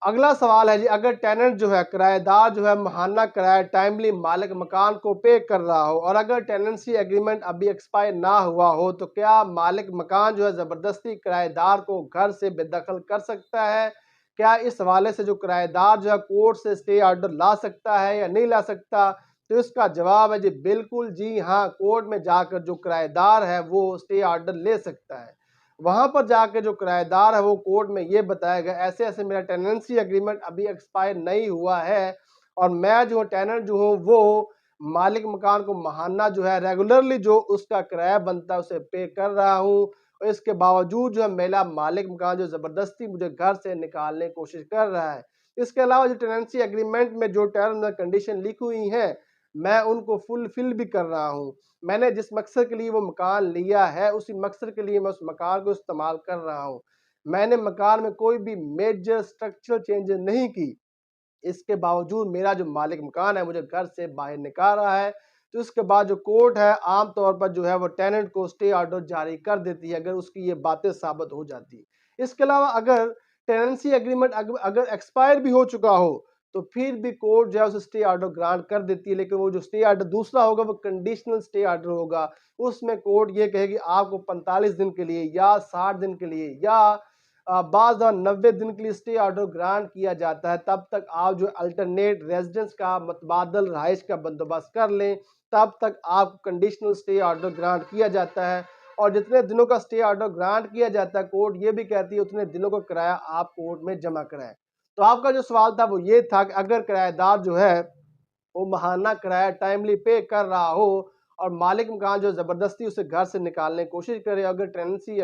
اگلا سوال ہے جی، اگر ٹیننٹ جو ہے کرایہ دار جو ہے ماہانہ کرایہ ٹائملی مالک مکان کو پے کر رہا ہو اور اگر ٹیننسی ایگریمنٹ ابھی ایکسپائر نہ ہوا ہو تو کیا مالک مکان جو ہے زبردستی کرایہ دار کو گھر سے بے دخل کر سکتا ہے؟ کیا اس حوالے سے جو کرایہ دار جو ہے کورٹ سے اسٹے آرڈر لا سکتا ہے یا نہیں لا سکتا؟ تو اس کا جواب ہے جی بالکل جی ہاں، کورٹ میں جا کر جو کرایہ دار ہے وہ اسٹے آرڈر لے سکتا ہے۔ وہاں پر جا کے جو کرایہ دار ہے وہ کورٹ میں یہ بتائے گا ایسے ایسے میرا ٹیننسی ایگریمنٹ ابھی ایکسپائر نہیں ہوا ہے اور میں جو ٹیننٹ جو ہوں وہ مالک مکان کو ماہانہ جو ہے ریگولرلی جو اس کا کرایہ بنتا ہے اسے پے کر رہا ہوں، اور اس کے باوجود جو ہے میرا مالک مکان جو زبردستی مجھے گھر سے نکالنے کی کوشش کر رہا ہے۔ اس کے علاوہ جو ٹیننسی ایگریمنٹ میں جو ٹرمز اور کنڈیشن لکھی ہوئی ہیں میں ان کو فل بھی کر رہا ہوں۔ میں نے جس مقصد کے لیے وہ مکان لیا ہے اسی مقصد کے لیے میں اس مکان کو استعمال کر رہا ہوں۔ میں نے مکان میں کوئی بھی میجر سٹرکچرل چینجز نہیں کی، اس کے باوجود میرا جو مالک مکان ہے مجھے گھر سے باہر نکال رہا ہے، تو اس کے بعد جو کورٹ ہے عام طور پر جو ہے وہ ٹیننٹ کو اسٹے آرڈر جاری کر دیتی ہے اگر اس کی یہ باتیں ثابت ہو جاتی ہیں۔ اس کے علاوہ اگر ٹیننسی ایگریمنٹ اگر ایکسپائر بھی ہو چکا ہو تو پھر بھی کورٹ جو ہے اسے اسٹے آرڈر گرانٹ کر دیتی ہے، لیکن وہ جو اسٹے آرڈر دوسرا ہوگا وہ کنڈیشنل اسٹے آرڈر ہوگا۔ اس میں کورٹ یہ کہے گی آپ کو 45 دن کے لیے یا 60 دن کے لیے یا بعض دفعہ 90 دن کے لیے اسٹے آرڈر گرانٹ کیا جاتا ہے، تب تک آپ جو الٹرنیٹ ریزیڈنس کا متبادل رہائش کا بندوبست کر لیں، تب تک آپ کو کنڈیشنل اسٹے آرڈر گرانٹ کیا جاتا ہے۔ اور جتنے دنوں کا اسٹے آرڈر گرانٹ کیا جاتا ہے کورٹ یہ بھی کہتی ہے اتنے دنوں کا کرایہ آپ کورٹ میں جمع کرائیں۔ تو آپ کا جو سوال تھا وہ یہ تھا کہ اگر کرایہ دار جو ہے وہ ماہانہ کرایہ ٹائملی پے کر رہا ہو اور مالک مکان جو زبردستی اسے گھر سے نکالنے کی کوشش کرے، اگر ٹیننسی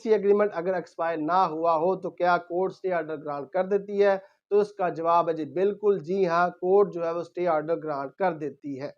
ایگریمنٹ اگر ایکسپائر نہ ہوا ہو تو کیا کورٹ اسٹے آرڈر گرانٹ کر دیتی ہے؟ تو اس کا جواب ہے جی بالکل جی ہاں، کورٹ جو ہے وہ اسٹے آرڈر گرانٹ کر دیتی ہے۔